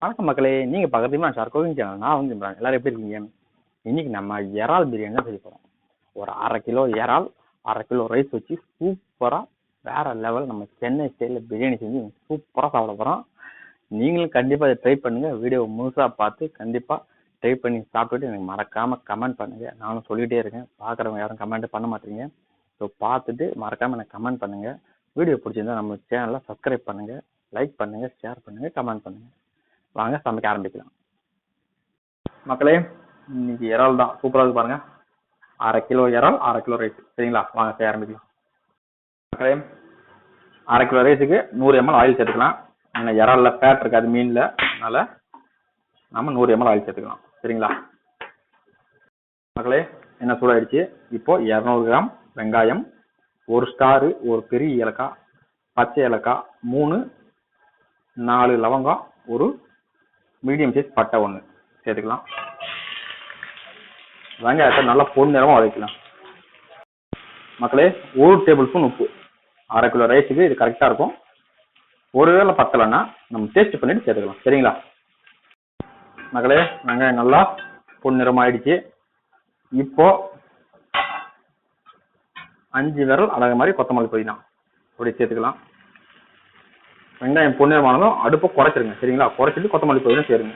வணக்கம் மக்களே, நீங்க பக்கத்துலயுமே ஷார் கோவிங் சேனல். நான் வந்து இம்ரான். எல்லாரும் எப்படி இருக்கீங்க? இன்னைக்கு நம்ம இறால் பிரியாணி தான் செய்ய போறோம். ஒரு 1/2 கிலோ இறால், 1/2 கிலோ ரைஸ் வச்சு சூப்பரா வேற லெவல் நம்ம சென்னை ஸ்டைல்ல பிரியாணி செஞ்சு சூப்பரா சாப்பிட போறோம். நீங்களும் கண்டிப்பா இதை ட்ரை பண்ணுங்க. வீடியோவை முழுசா பார்த்து கண்டிப்பா ட்ரை பண்ணி சாப்பிட்டுட்டு எனக்கு மறக்காம கமெண்ட் பண்ணுங்க. நானும் சொல்லிட்டே இருக்கேன், பாக்குறவங்க யாரும் கமெண்ட் பண்ண மாட்டீங்க. ஸோ பார்த்துட்டு மறக்காம எனக்கு கமெண்ட் பண்ணுங்க. வீடியோ பிடிச்சிருந்தா நம்ம சேனலை சப்ஸ்கிரைப் பண்ணுங்க, லைக் பண்ணுங்க, ஷேர் பண்ணுங்க, கமெண்ட் பண்ணுங்க. வாங்க சமைக்க ஆரம்பிக்கலாம். மக்களே, இன்னைக்கு இறால் தான் சூப்பரா இருக்கு பாருங்க. 1/2 கிலோ இறால், 1/2 கிலோ ரைஸ். சரிங்களா? வாங்க செய்ய ஆரம்பிக்கலாம். மக்களே, 1/2 கிலோ ரைஸுக்கு 100 ml ஆயில் சேர்த்துக்கலாம். ஏன்னா இறால்ல ஃபேட் இருக்காது மீன்ல, அதனால நம்ம 100 ml ஆயில் சேர்த்துக்கலாம். சரிங்களா? மக்களே, என்ன சூடாயிடுச்சு. இப்போ 200 கிராம் வெங்காயம், ஒரு ஸ்டாரு, ஒரு பெரிய ஏலக்காய், பச்சை ஏலக்காய் 3, 4 லவங்கம், ஒரு மீடியம் சைஸ் பட்டை 1 சேர்த்துக்கலாம். வெங்காயத்தை நல்லா பொன்னிறமா வதக்கலாம். மக்களே, 1 டேபிள் ஸ்பூன் உப்பு. 1/2 கிலோ ரைஸுக்கு இது கரெக்டா இருக்கும். ஒருவேளை பத்தலைன்னா நம்ம டேஸ்ட் பண்ணிட்டு சேர்த்துக்கலாம். சரிங்களா? மக்களே, வெங்காயம் நல்லா பொன்னிறமா ஆயிடுச்சு. இப்போ 5 விரல் அழகு மாதிரி கொத்தமல்லி புதினா அப்படி சேர்த்துக்கலாம். வெங்காயம் பொன்னிறமானதும் அடுப்பை குறைச்சிருங்க. சரிங்களா? குறைச்சிட்டு கொத்தமல்லி புதினா சேருங்க.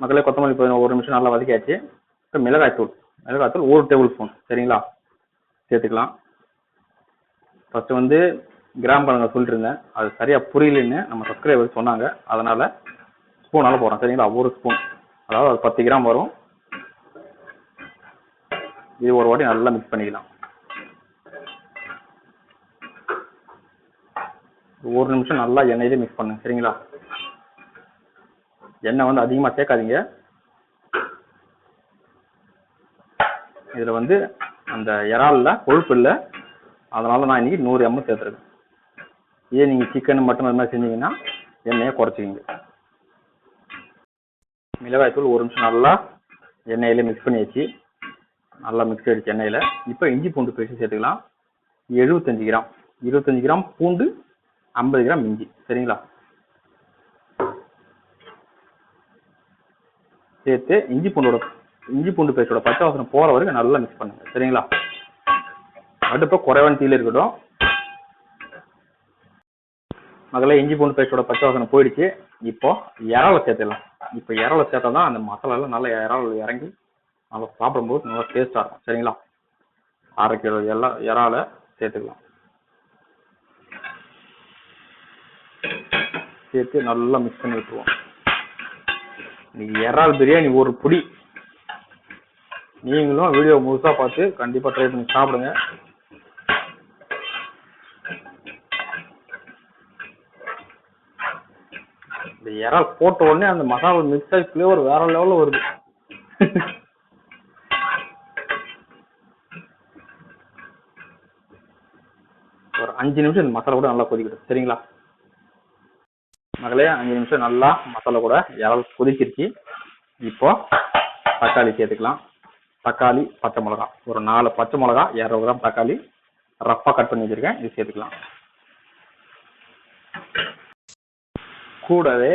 மக்களே, கொத்தமல்லி புதினா 1 நிமிஷம் நல்லா வதக்கியாச்சு. இப்போ மிளகாய்த்தூள் 1 டேபிள் ஸ்பூன். சரிங்களா? சேர்த்துக்கலாம். ஃபர்ஸ்ட் வந்து கிராம் கணக்கு சொல்லிட்டு இருந்தேன், அது சரியா புரியலன்னு நம்ம சப்ஸ்கிரைபர் சொன்னாங்க, அதனால ஸ்பூனால போடுறோம். சரிங்களா? 1 ஸ்பூன், அதாவது அது 10 கிராம் வரும். இது ஒரு வாட்டி நல்லா மிக்ஸ் பண்ணிக்கலாம். 1 நிமிஷம் நல்லா எண்ணெயிலே மிக்ஸ் பண்ணுங்க. சரிங்களா? எண்ணெய் வந்து அதிகமா சேர்க்காதீங்க. இதுல வந்து அந்த இறால்ல கொழுப்பு இல்லை, அதனால நான் இன்னைக்கு 100 ml சேர்த்துருக்கேன். இதே நீங்க சிக்கன் மட்டன் அது மாதிரி செஞ்சீங்கன்னா எண்ணெயை குறைச்சிக்கிங்க. மிளகாய்த்தூள் 1 நிமிஷம் நல்லா எண்ணெயில மிக்ஸ் பண்ணி வச்சு நல்லா மிக்ஸ் ஆயிடுச்சு எண்ணெயில. இப்போ இஞ்சி பூண்டு பேஸ்ட் சேர்த்துக்கலாம். 75 கிராம், 25 கிராம் பூண்டு, 50 கிராம் இஞ்சி. சரிங்களா? சேர்த்து இஞ்சி பூண்டு பேஸ்டோட பச்சை வாசனை போற வரைக்கும் நல்லா மிக்ஸ் பண்ணுங்க. சரிங்களா? அடுப்பை குறைவான தீயில இருக்கட்டும். மகளே, இஞ்சி பூண்டு பேஸ்டோட பச்சை வாசனை போயிடுச்சு. இப்போ இறாலை சேர்த்துக்கலாம். இப்போ இறாலை சேர்த்தா தான் அந்த மசாலா எல்லாம் நல்லா இறால் இறங்கி நல்லா சாப்பிடும்போது நல்லா டேஸ்டா இருக்கும். சரிங்களா? 1/2 கிலோ இறாலை சேர்த்துக்கலாம். சேர்த்து நல்லா மிக்ஸ் பண்ணி விட்டுருவோம். இன்னைக்கு இறால் பிரியாணி ஒரு புடி. நீங்களும் வீடியோ முழுசா பார்த்து கண்டிப்பா ட்ரை பண்ணி சாப்பிடுங்க. இந்த இறால் போட்ட உடனே அந்த மசாலா மிக்ஸ் ஆகி ஃப்ளேவர் வேற லெவல்ல வருது. ஒரு 5 நிமிஷம் இந்த மசாலா கூட நல்லா கொதிக்கட்டும். சரிங்களா? மகளே, 5 நிமிஷம் நல்லா மசாலா கூட இறால் கொதிச்சிருச்சு. இப்போ தக்காளி சேர்த்துக்கலாம். தக்காளி, பச்சை மிளகா, ஒரு 4 பச்சை மிளகா, 200 கிராம் தக்காளி ரஃபா கட் பண்ணி வச்சிருக்கேன், இது சேர்த்துக்கலாம். கூடவே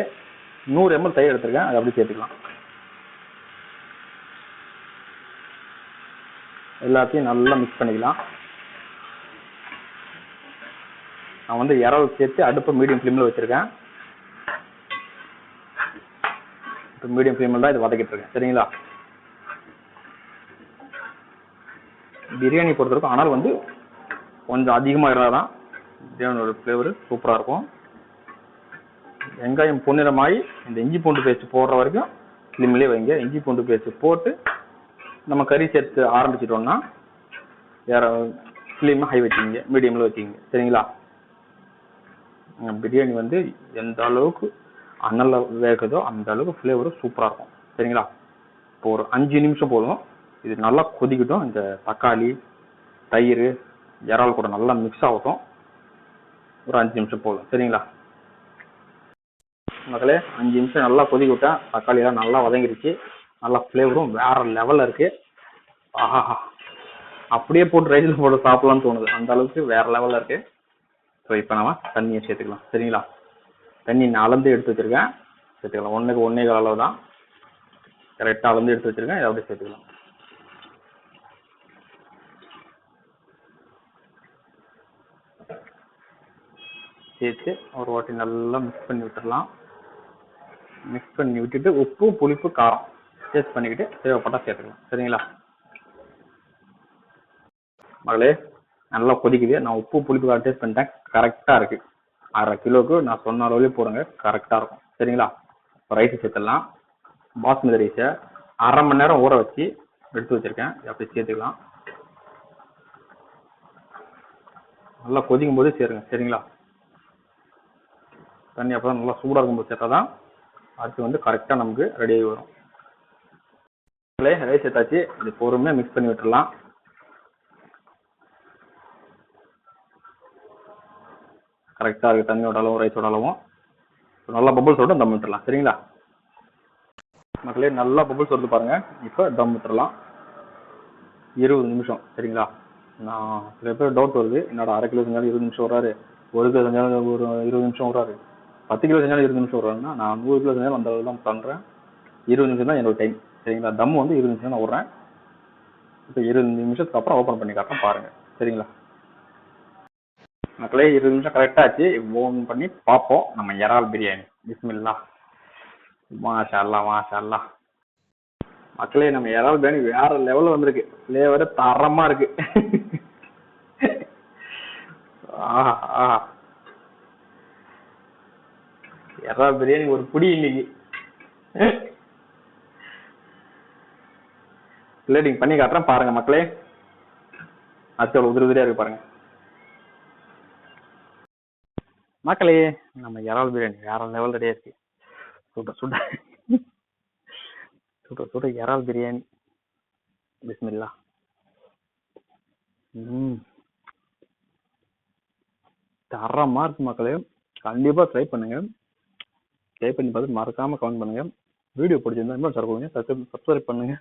100 ml தயிர் எடுத்திருக்கேன், அது அப்படி சேர்த்துக்கலாம். எல்லாத்தையும் நல்லா மிக்ஸ் பண்ணிக்கலாம். நான் வந்து இறால் சேர்த்து அடுப்பை மீடியம் ஃப்ளேம்ல வச்சிருக்கேன். இப்போ மீடியம் ஃப்ளேம்ல தான் இது வதக்கிட்டு இருக்கேன். சரிங்களா? பிரியாணி பொறுத்தவரைக்கும் ஆனால் வந்து கொஞ்சம் அதிகமாக இருந்தாதான் பிரியாணியோட ஃப்ளேவர் சூப்பராக இருக்கும். வெங்காயம் பொன்னிறமாயி இந்த இஞ்சி பூண்டு பேஸ்ட் போடுற வரைக்கும் ஃப்ளேம்லேயே வைங்க. இஞ்சி பூண்டு பேஸ்ட் போட்டு நம்ம கறி சேர்த்து ஆரம்பிச்சிட்டோம்னா ஃப்ளேம் ஹை வச்சுக்கிங்க, மீடியமில் வச்சுக்கிங்க. சரிங்களா? பிரியாணி வந்து எந்த அளவுக்கு அனல்ல வேகுதோ அந்த அளவுக்கு ஃப்ளேவரும் சூப்பராக இருக்கும். சரிங்களா? இப்போ ஒரு 5 நிமிஷம் போதும். இது நல்லா கொதிக்கட்டும். இந்த தக்காளி, தயிர், இறால் கூட நல்லா மிக்ஸ் ஆகட்டும். ஒரு 5 நிமிஷம் போதும். சரிங்களா? மக்களே, 5 நிமிஷம் நல்லா கொதிக்க விட்டா தக்காளி எல்லாம் நல்லா வதங்கிருச்சு. நல்லா ஃப்ளேவரும் வேற லெவல்ல இருக்கு. ஆஹா, அப்படியே போட்டு ரைஸ்ல போட்டு சாப்பிடலாம்னு தோணுது. அந்த அளவுக்கு வேற லெவல்ல இருக்கு. ஸோ இப்போ நம்ம தண்ணியை சேர்த்துக்கலாம். சரிங்களா? தண்ணி நான் அளந்து எடுத்து வச்சிருக்கேன், சேர்த்துக்கலாம். 1க்கு 1.25 அளவு தான் கரெக்டாக அளந்து எடுத்து வச்சிருக்கேன். இதை அப்படியே சேர்த்துக்கலாம். சேர்த்து ஒரு வாட்டி நல்லா மிக்ஸ் பண்ணி விட்டுடலாம். மிக்ஸ் பண்ணி விட்டுட்டு உப்பு புளிப்பு காரம் டேஸ்ட் பண்ணிக்கிட்டு தேவைப்பட்டா சேர்த்துக்கலாம். சரிங்களா மகளே? நல்லா கொதிக்குது. நான் உப்பு புளிப்பு காரம் டேஸ்ட் பண்ணிட்டேன், கரெக்டாக இருக்கு. 1/2 கிலோவுக்கு நான் சொன்ன அளவுலேயே போடுங்க, கரெக்டாக இருக்கும். சரிங்களா? ரைஸ் சேர்த்துடலாம். பாஸ்மதி ரைஸை 1/2 மணி நேரம் ஊற வச்சு எடுத்து வச்சிருக்கேன், அப்படி சேர்த்துக்கலாம். நல்லா கொதிக்கும் போது சேருங்க. சரிங்களா? தண்ணி அப்போ தான் நல்லா சூடாக இருக்கும்போது சேர்த்தா தான் அது வந்து கரெக்டாக நமக்கு ரெடி ஆகி வரும். ரைஸ் சேர்த்தாச்சு. இது பொறுமையாக மிக்ஸ் பண்ணி விட்டுடலாம். கரெக்டாக இருக்குது தண்ணியோட அளவும் ரைஸோட அளவும். நல்லா பபுள்ஸ் விட்டு தம் விட்டுடலாம். சரிங்களா மக்களே? நல்லா பபுள்ஸ் வருது பாருங்க. இப்போ தம் விட்டுடலாம் 20 நிமிஷம். சரிங்களா? நான் சில பேர் டவுட் வருது, என்னோட 1/2 கிலோ செஞ்சாலும் 20 நிமிஷம் வராரு, 1 கிலோ செஞ்சாலும் ஒரு 20 நிமிஷம் வராரு, 10 கிலோ செஞ்சாலும் 20 நிமிஷம் வர்றாருன்னா, நான் 100 கிலோ செஞ்சாலும் அந்த அளவு தான் பண்ணுறேன். 20 நிமிஷம் தான் என்னோட டைம். சரிங்களா? தம் வந்து 20 நிமிஷம் தான் விட்றேன். இப்போ 20 நிமிஷத்துக்கு அப்புறம் ஓப்பன் பண்ணி காட்டுறேன் பாருங்க. சரிங்களா மக்களே? 20 நிமிஷம் கரெக்டாக ஆச்சு. ஓப்பன் பண்ணி பார்ப்போம் நம்ம இறால் பிரியாணி. பிஸ்மில்லா. மாஷா அல்லாஹ், மாஷா அல்லாஹ். மக்களே, நம்ம இறால் பிரியாணி வேற லெவலில் வந்திருக்கு. ஃப்ளேவரு தரமா இருக்கு. ஆஹா ஆஹா, இறால் பிரியாணி ஒரு புடி இன்னைக்கு. பிளேட்டிங் பண்ணி காட்டுறேன் பாருங்க மக்களே. அச்சோட உதிரி உதிரியா இருக்கு பாருங்க மக்களே. நம்ம இறால் பிரியாணி வேற லெவல் ரெடியா இருக்கு. சுட சுட சுட சுட இறால் பிரியாணி. பிஸ்மில்லா. தரமா இருக்கு மக்களே. கண்டிப்பா ட்ரை பண்ணுங்க. ட்ரை பண்ணி பார்த்து மறக்காம கமெண்ட் பண்ணுங்க. வீடியோ பிடிச்சிருந்தா சப்ஸ்கிரைப் பண்ணுங்க.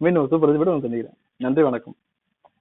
மீண்டும் சூப்பர் வீடியோ சந்திக்கிறேன். நன்றி, வணக்கம்.